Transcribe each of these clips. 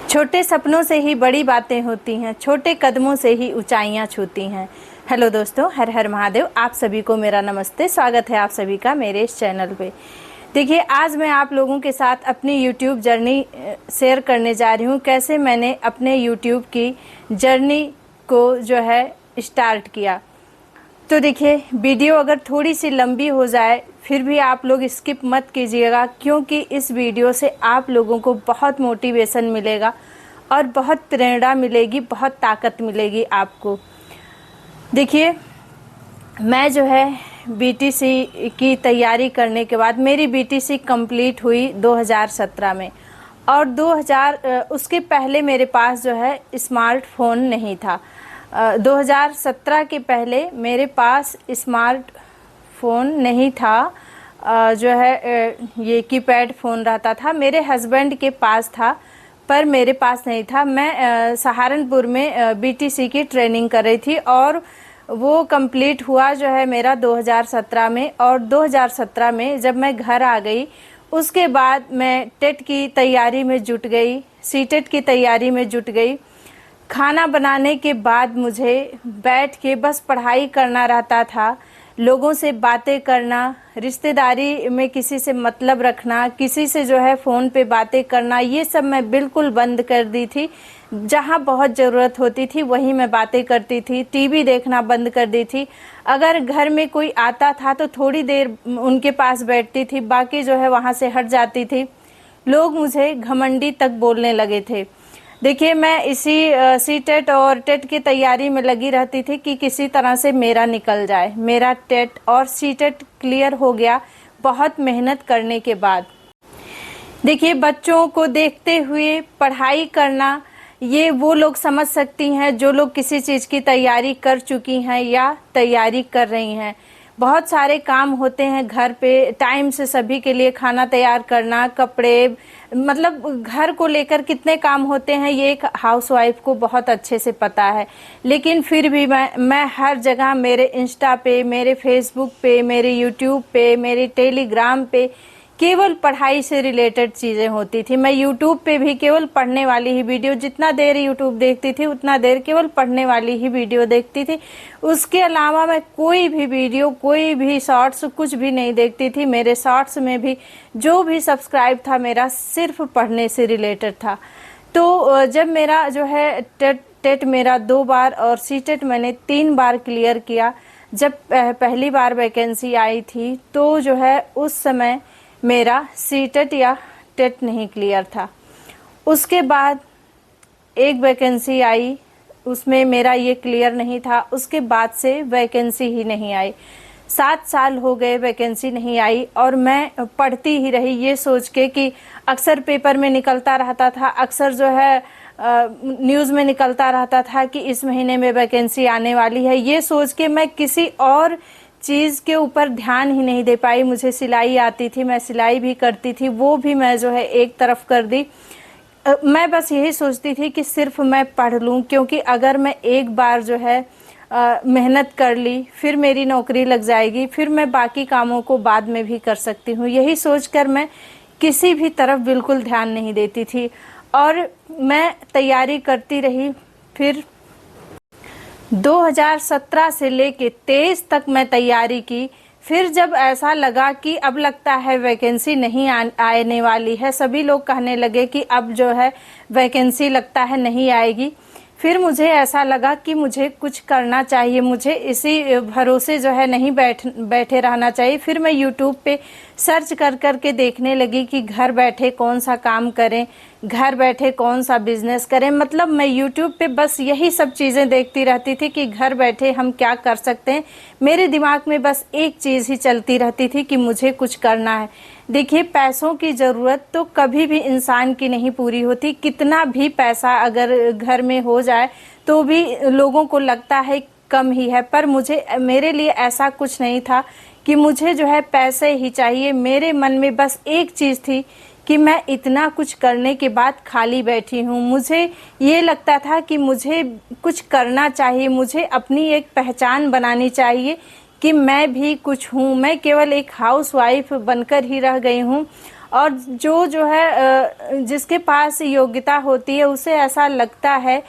छोटे सपनों से ही बड़ी बातें होती हैं, छोटे कदमों से ही ऊंचाइयां छूती हैं। हेलो दोस्तों, हर हर महादेव। आप सभी को मेरा नमस्ते। स्वागत है आप सभी का मेरे इस चैनल पे। देखिए, आज मैं आप लोगों के साथ अपनी यूट्यूब जर्नी शेयर करने जा रही हूँ। कैसे मैंने अपने यूट्यूब की जर्नी को जो है स्टार्ट किया। तो देखिए, वीडियो अगर थोड़ी सी लंबी हो जाए फिर भी आप लोग स्किप मत कीजिएगा, क्योंकि इस वीडियो से आप लोगों को बहुत मोटिवेशन मिलेगा और बहुत प्रेरणा मिलेगी, बहुत ताकत मिलेगी आपको। देखिए, मैं जो है बीटीसी की तैयारी करने के बाद मेरी बीटीसी कंप्लीट हुई 2017 में, और 2000 उसके पहले मेरे पास जो है स्मार्टफोन नहीं था। 2017 के पहले मेरे पास स्मार्टफोन नहीं था। जो है ये कीपैड फ़ोन रहता था। मेरे हस्बैंड के पास था पर मेरे पास नहीं था। मैं सहारनपुर में बीटीसी की ट्रेनिंग कर रही थी और वो कंप्लीट हुआ जो है मेरा 2017 में। और 2017 में जब मैं घर आ गई, उसके बाद मैं टेट की तैयारी में जुट गई, सीटेट की तैयारी में जुट गई। खाना बनाने के बाद मुझे बैठ के बस पढ़ाई करना रहता था। लोगों से बातें करना, रिश्तेदारी में किसी से मतलब रखना, किसी से जो है फ़ोन पे बातें करना, ये सब मैं बिल्कुल बंद कर दी थी। जहाँ बहुत ज़रूरत होती थी वहीं मैं बातें करती थी। टीवी देखना बंद कर दी थी। अगर घर में कोई आता था तो थोड़ी देर उनके पास बैठती थी, बाकी जो है वहाँ से हट जाती थी। लोग मुझे घमंडी तक बोलने लगे थे। देखिए, मैं इसी सीटेट और टेट की तैयारी में लगी रहती थी कि किसी तरह से मेरा निकल जाए। मेरा टेट और सीटेट क्लियर हो गया बहुत मेहनत करने के बाद। देखिए, बच्चों को देखते हुए पढ़ाई करना ये वो लोग समझ सकती हैं जो लोग किसी चीज़ की तैयारी कर चुकी हैं या तैयारी कर रही हैं। बहुत सारे काम होते हैं घर पे, टाइम से सभी के लिए खाना तैयार करना, कपड़े, मतलब घर को लेकर कितने काम होते हैं ये एक हाउसवाइफ को बहुत अच्छे से पता है। लेकिन फिर भी मैं हर जगह, मेरे इंस्टा पे, मेरे फेसबुक पे, मेरे यूट्यूब पे, मेरे टेलीग्राम पे केवल पढ़ाई से रिलेटेड चीज़ें होती थी। मैं यूट्यूब पे भी केवल पढ़ने वाली ही वीडियो, जितना देर यूट्यूब देखती थी उतना देर केवल पढ़ने वाली ही वीडियो देखती थी। उसके अलावा मैं कोई भी वीडियो, कोई भी शॉर्ट्स कुछ भी नहीं देखती थी। मेरे शॉर्ट्स में भी जो भी सब्सक्राइब था मेरा सिर्फ पढ़ने से रिलेटेड था। तो जब मेरा जो है टेट मेरा 2 बार और सीटेट मैंने 3 बार क्लियर किया। जब पहली बार वैकेंसी आई थी तो जो है उस समय मेरा सीटेट या टेट नहीं क्लियर था। उसके बाद एक वैकेंसी आई, उसमें मेरा ये क्लियर नहीं था। उसके बाद से वैकेंसी ही नहीं आई। 7 साल हो गए वैकेंसी नहीं आई और मैं पढ़ती ही रही ये सोच के कि अक्सर पेपर में निकलता रहता था, अक्सर जो है न्यूज़ में निकलता रहता था कि इस महीने में वैकेंसी आने वाली है। ये सोच के मैं किसी और चीज़ के ऊपर ध्यान ही नहीं दे पाई। मुझे सिलाई आती थी, मैं सिलाई भी करती थी, वो भी मैं जो है एक तरफ कर दी। मैं बस यही सोचती थी कि सिर्फ मैं पढ़ लूँ, क्योंकि अगर मैं एक बार जो है मेहनत कर ली फिर मेरी नौकरी लग जाएगी, फिर मैं बाकी कामों को बाद में भी कर सकती हूँ। यही सोचकर मैं किसी भी तरफ बिल्कुल ध्यान नहीं देती थी और मैं तैयारी करती रही। फिर 2017 से लेके 23 तक मैं तैयारी की। फिर जब ऐसा लगा कि अब लगता है वैकेंसी नहीं आने वाली है, सभी लोग कहने लगे कि अब जो है वैकेंसी लगता है नहीं आएगी, फिर मुझे ऐसा लगा कि मुझे कुछ करना चाहिए, मुझे इसी भरोसे जो है नहीं बैठे रहना चाहिए। फिर मैं यूट्यूब पे सर्च कर के देखने लगी कि घर बैठे कौन सा काम करें, घर बैठे कौन सा बिजनेस करें। मतलब मैं यूट्यूब पे बस यही सब चीज़ें देखती रहती थी कि घर बैठे हम क्या कर सकते हैं। मेरे दिमाग में बस एक चीज़ ही चलती रहती थी कि मुझे कुछ करना है। देखिए, पैसों की ज़रूरत तो कभी भी इंसान की नहीं पूरी होती। कितना भी पैसा अगर घर में हो जाए तो भी लोगों को लगता है कम ही है, पर मेरे लिए ऐसा कुछ नहीं था कि मुझे जो है पैसे ही चाहिए। मेरे मन में बस एक चीज़ थी कि मैं इतना कुछ करने के बाद खाली बैठी हूँ। मुझे ये लगता था कि मुझे कुछ करना चाहिए, मुझे अपनी एक पहचान बनानी चाहिए कि मैं भी कुछ हूँ। मैं केवल एक हाउसवाइफ बनकर ही रह गई हूँ और जो है जिसके पास योग्यता होती है उसे ऐसा लगता है,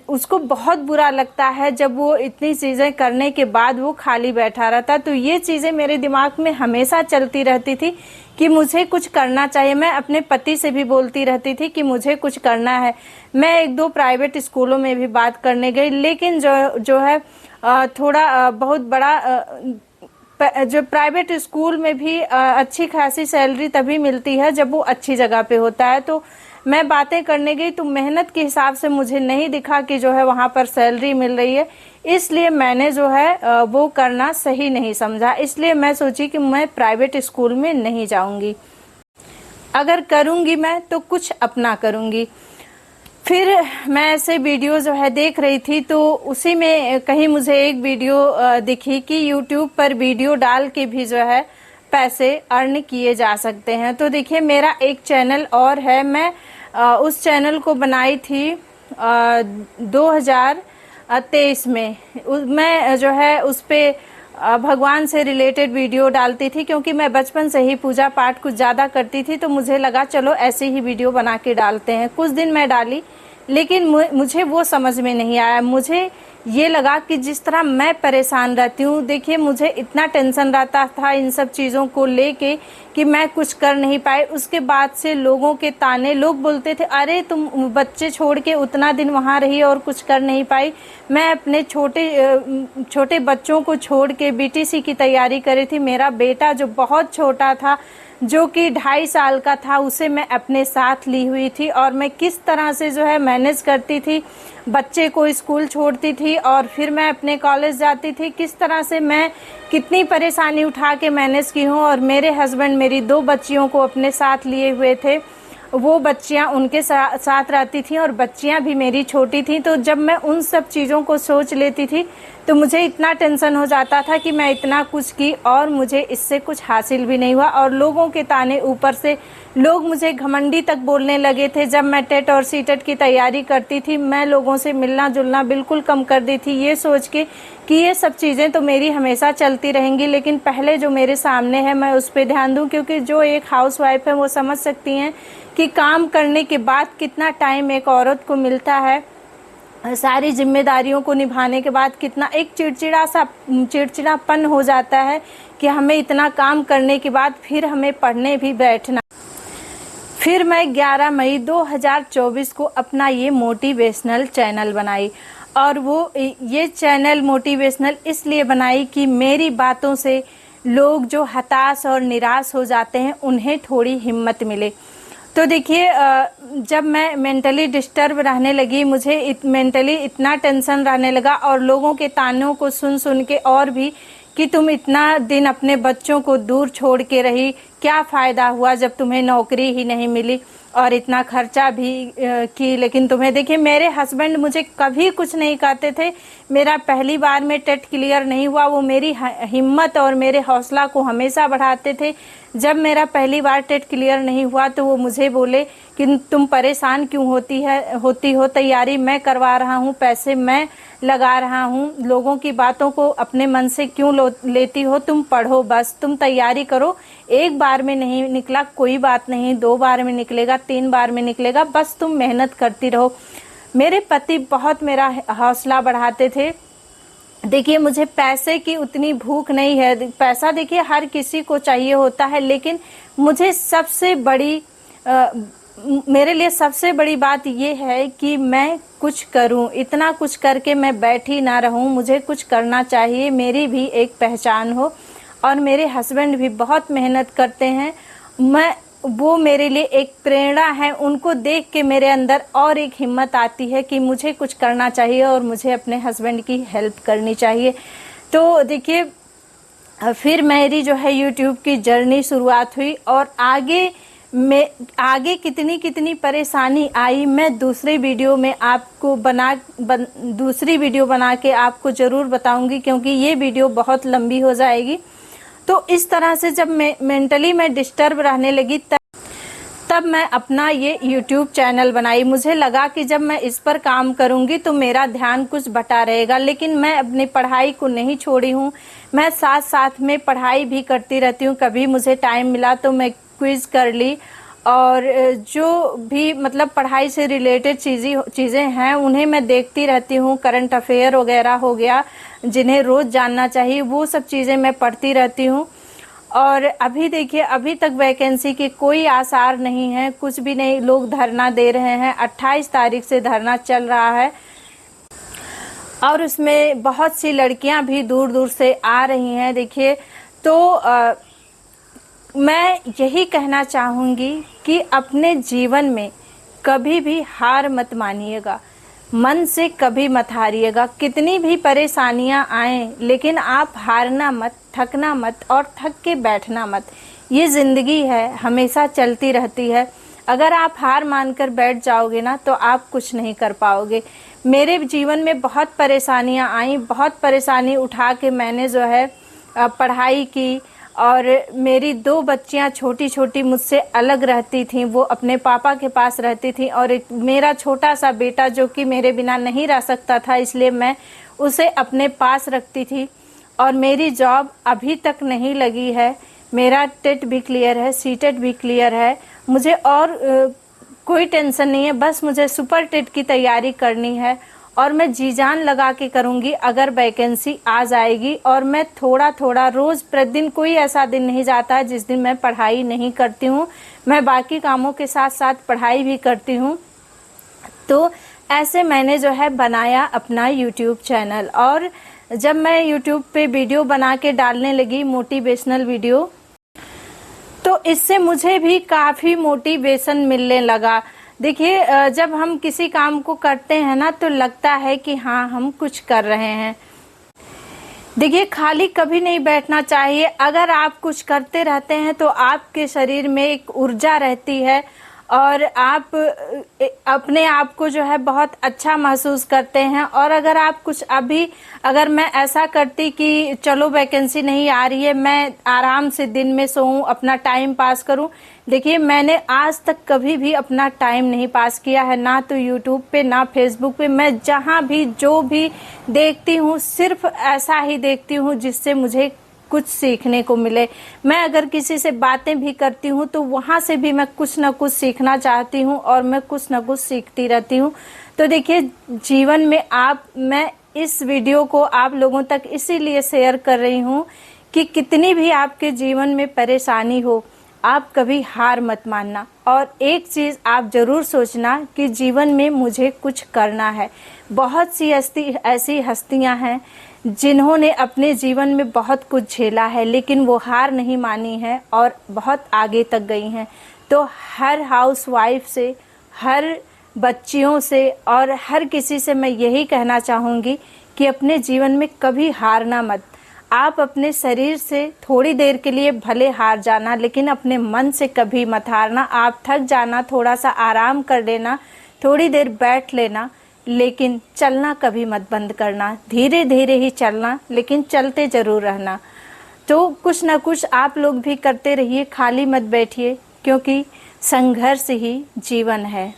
उसको बहुत बुरा लगता है जब वो इतनी चीज़ें करने के बाद वो खाली बैठा रहता। तो ये चीज़ें मेरे दिमाग में हमेशा चलती रहती थी कि मुझे कुछ करना चाहिए। मैं अपने पति से भी बोलती रहती थी कि मुझे कुछ करना है। मैं एक दो प्राइवेट स्कूलों में भी बात करने गई, लेकिन जो है थोड़ा बहुत बड़ा जो प्राइवेट स्कूल में भी अच्छी खासी सैलरी तभी मिलती है जब वो अच्छी जगह पे होता है। तो मैं बातें करने गई तो मेहनत के हिसाब से मुझे नहीं दिखा कि जो है वहाँ पर सैलरी मिल रही है, इसलिए मैंने जो है वो करना सही नहीं समझा। इसलिए मैं सोची कि मैं प्राइवेट स्कूल में नहीं जाऊंगी, अगर करूंगी मैं तो कुछ अपना करूंगी। फिर मैं ऐसे वीडियो जो है देख रही थी, तो उसी में कहीं मुझे एक वीडियो दिखी कि यूट्यूब पर वीडियो डाल के भी जो है पैसे अर्न किए जा सकते हैं। तो देखिए मेरा एक चैनल और है, मैं उस चैनल को बनाई थी 2023 में। मैं जो है उस पे भगवान से रिलेटेड वीडियो डालती थी, क्योंकि मैं बचपन से ही पूजा पाठ कुछ ज़्यादा करती थी, तो मुझे लगा चलो ऐसे ही वीडियो बना के डालते हैं। कुछ दिन मैं डाली, लेकिन मुझे वो समझ में नहीं आया। मुझे ये लगा कि जिस तरह मैं परेशान रहती हूँ, देखिए मुझे इतना टेंशन रहता था इन सब चीज़ों को लेके कि मैं कुछ कर नहीं पाई। उसके बाद से लोगों के ताने, लोग बोलते थे अरे तुम बच्चे छोड़ के उतना दिन वहाँ रही और कुछ कर नहीं पाई। मैं अपने छोटे बच्चों को छोड़ के बीटीसी की तैयारी करी थी। मेरा बेटा जो बहुत छोटा था, जो कि 2.5 साल का था, उसे मैं अपने साथ ली हुई थी और मैं किस तरह से जो है मैनेज करती थी, बच्चे को स्कूल छोड़ती थी और फिर मैं अपने कॉलेज जाती थी। किस तरह से मैं कितनी परेशानी उठा के मैनेज की हूँ। और मेरे हस्बैंड मेरी 2 बच्चियों को अपने साथ लिए हुए थे, वो बच्चियां उनके साथ रहती थी और बच्चियां भी मेरी छोटी थी। तो जब मैं उन सब चीज़ों को सोच लेती थी तो मुझे इतना टेंशन हो जाता था कि मैं इतना कुछ की और मुझे इससे कुछ हासिल भी नहीं हुआ। और लोगों के ताने, ऊपर से लोग मुझे घमंडी तक बोलने लगे थे। जब मैं टेट और सीटेट की तैयारी करती थी, मैं लोगों से मिलना जुलना बिल्कुल कम कर दी थी, ये सोच के कि ये सब चीज़ें तो मेरी हमेशा चलती रहेंगी, लेकिन पहले जो मेरे सामने है मैं उस पर ध्यान दूँ। क्योंकि जो एक हाउसवाइफ है वो समझ सकती हैं कि काम करने के बाद कितना टाइम एक औरत को मिलता है, सारी जिम्मेदारियों को निभाने के बाद कितना एक चिड़चिड़ापन हो जाता है कि हमें इतना काम करने के बाद फिर हमें पढ़ने भी बैठना। फिर मैं 11 मई 2024 को अपना ये मोटिवेशनल चैनल बनाई। और वो ये चैनल मोटिवेशनल इसलिए बनाई कि मेरी बातों से लोग जो हताश और निराश हो जाते हैं उन्हें थोड़ी हिम्मत मिले। तो देखिए जब मैं मेंटली डिस्टर्ब रहने लगी, मुझे मेंटली इतना टेंशन रहने लगा और लोगों के तानों को सुन सुन के, और भी कि तुम इतना दिन अपने बच्चों को दूर छोड़ के रही, क्या फ़ायदा हुआ जब तुम्हें नौकरी ही नहीं मिली और इतना खर्चा भी की, लेकिन तुम्हें। देखिए मेरे हस्बैंड मुझे कभी कुछ नहीं कहते थे। मेरा पहली बार में टेट क्लियर नहीं हुआ, वो मेरी हिम्मत और मेरे हौसला को हमेशा बढ़ाते थे। जब मेरा पहली बार टेट क्लियर नहीं हुआ तो वो मुझे बोले कि तुम परेशान क्यों होती हो, तैयारी मैं करवा रहा हूँ, पैसे मैं लगा रहा हूँ, लोगों की बातों को अपने मन से क्यों लेती हो, तुम पढ़ो, बस तुम तैयारी करो। एक बार में नहीं निकला कोई बात नहीं, 2 बार में निकलेगा, 3 बार में निकलेगा, बस तुम मेहनत करती रहो। मेरे पति बहुत मेरा हौसला बढ़ाते थे। देखिए मुझे पैसे की उतनी भूख नहीं है, पैसा देखिए हर किसी को चाहिए होता है, लेकिन मुझे मेरे लिए सबसे बड़ी बात ये है कि मैं कुछ करूं, इतना कुछ करके मैं बैठी ना रहूं, मुझे कुछ करना चाहिए, मेरी भी एक पहचान हो। और मेरे हस्बैंड भी बहुत मेहनत करते हैं, वो मेरे लिए एक प्रेरणा है। उनको देख के मेरे अंदर और एक हिम्मत आती है कि मुझे कुछ करना चाहिए और मुझे अपने हस्बैंड की हेल्प करनी चाहिए। तो देखिए फिर मेरी जो है यूट्यूब की जर्नी शुरुआत हुई और आगे कितनी परेशानी आई, मैं दूसरी वीडियो बना के आपको ज़रूर बताऊंगी, क्योंकि ये वीडियो बहुत लंबी हो जाएगी। तो इस तरह से जब मेंटली मैं डिस्टर्ब रहने लगी तब मैं अपना ये YouTube चैनल बनाई। मुझे लगा कि जब मैं इस पर काम करूंगी तो मेरा ध्यान कुछ बटा रहेगा, लेकिन मैं अपनी पढ़ाई को नहीं छोड़ी हूँ। मैं साथ साथ में पढ़ाई भी करती रहती हूँ। कभी मुझे टाइम मिला तो मैं क्विज़ कर ली, और जो भी मतलब पढ़ाई से रिलेटेड चीज़ें हैं उन्हें मैं देखती रहती हूँ। करंट अफेयर वगैरह हो गया, जिन्हें रोज़ जानना चाहिए, वो सब चीज़ें मैं पढ़ती रहती हूँ। और अभी देखिए, अभी तक वैकेंसी के कोई आसार नहीं है, कुछ भी नहीं। लोग धरना दे रहे हैं, 28 तारीख से धरना चल रहा है, और उसमें बहुत सी लड़कियां भी दूर दूर से आ रही हैं। देखिए, तो मैं यही कहना चाहूँगी कि अपने जीवन में कभी भी हार मत मानिएगा, मन से कभी मत हारिएगा। कितनी भी परेशानियां आएं, लेकिन आप हारना मत, थकना मत, और थक के बैठना मत। ये ज़िंदगी है, हमेशा चलती रहती है। अगर आप हार मानकर बैठ जाओगे ना, तो आप कुछ नहीं कर पाओगे। मेरे जीवन में बहुत परेशानियां आई, बहुत परेशानी उठा के मैंने जो है पढ़ाई की। और मेरी 2 बच्चियां छोटी छोटी मुझसे अलग रहती थीं, वो अपने पापा के पास रहती थीं, और एक मेरा छोटा सा बेटा जो कि मेरे बिना नहीं रह सकता था, इसलिए मैं उसे अपने पास रखती थी। और मेरी जॉब अभी तक नहीं लगी है। मेरा टेट भी क्लियर है, सीटेट भी क्लियर है। मुझे और कोई टेंशन नहीं है, बस मुझे सुपर टेट की तैयारी करनी है, और मैं जी जान लगा के करूँगी अगर वैकेंसी आ जाएगी। और मैं थोड़ा थोड़ा रोज़ प्रतिदिन, कोई ऐसा दिन नहीं जाता है जिस दिन मैं पढ़ाई नहीं करती हूँ। मैं बाकी कामों के साथ साथ पढ़ाई भी करती हूँ। तो ऐसे मैंने जो है बनाया अपना यूट्यूब चैनल, और जब मैं यूट्यूब पे वीडियो बना के डालने लगी, मोटिवेशनल वीडियो, तो इससे मुझे भी काफ़ी मोटिवेशन मिलने लगा। देखिए, जब हम किसी काम को करते हैं ना, तो लगता है कि हाँ, हम कुछ कर रहे हैं। देखिए, खाली कभी नहीं बैठना चाहिए। अगर आप कुछ करते रहते हैं तो आपके शरीर में एक ऊर्जा रहती है, और आप अपने आप को जो है बहुत अच्छा महसूस करते हैं। और अगर आप कुछ अगर मैं ऐसा करती कि चलो वैकेंसी नहीं आ रही है, मैं आराम से दिन में सोऊं, अपना टाइम पास करूं। देखिए, मैंने आज तक कभी भी अपना टाइम नहीं पास किया है, ना तो यूट्यूब पे, ना फेसबुक पे। मैं जहां भी जो भी देखती हूँ, सिर्फ ऐसा ही देखती हूँ जिससे मुझे कुछ सीखने को मिले। मैं अगर किसी से बातें भी करती हूँ तो वहाँ से भी मैं कुछ ना कुछ सीखना चाहती हूँ, और मैं कुछ ना कुछ सीखती रहती हूँ। तो देखिए, जीवन में मैं इस वीडियो को आप लोगों तक इसीलिए शेयर कर रही हूँ कि कितनी भी आपके जीवन में परेशानी हो, आप कभी हार मत मानना। और एक चीज़ आप ज़रूर सोचना कि जीवन में मुझे कुछ करना है। बहुत सी ऐसी हस्तियाँ हैं जिन्होंने अपने जीवन में बहुत कुछ झेला है, लेकिन वो हार नहीं मानी है और बहुत आगे तक गई हैं। तो हर हाउसवाइफ से, हर बच्चियों से, और हर किसी से मैं यही कहना चाहूँगी कि अपने जीवन में कभी हारना मत। आप अपने शरीर से थोड़ी देर के लिए भले हार जाना, लेकिन अपने मन से कभी मत हारना। आप थक जाना, थोड़ा सा आराम कर लेना, थोड़ी देर बैठ लेना, लेकिन चलना कभी मत बंद करना। धीरे धीरे ही चलना, लेकिन चलते ज़रूर रहना। तो कुछ ना कुछ आप लोग भी करते रहिए, खाली मत बैठिए, क्योंकि संघर्ष ही जीवन है।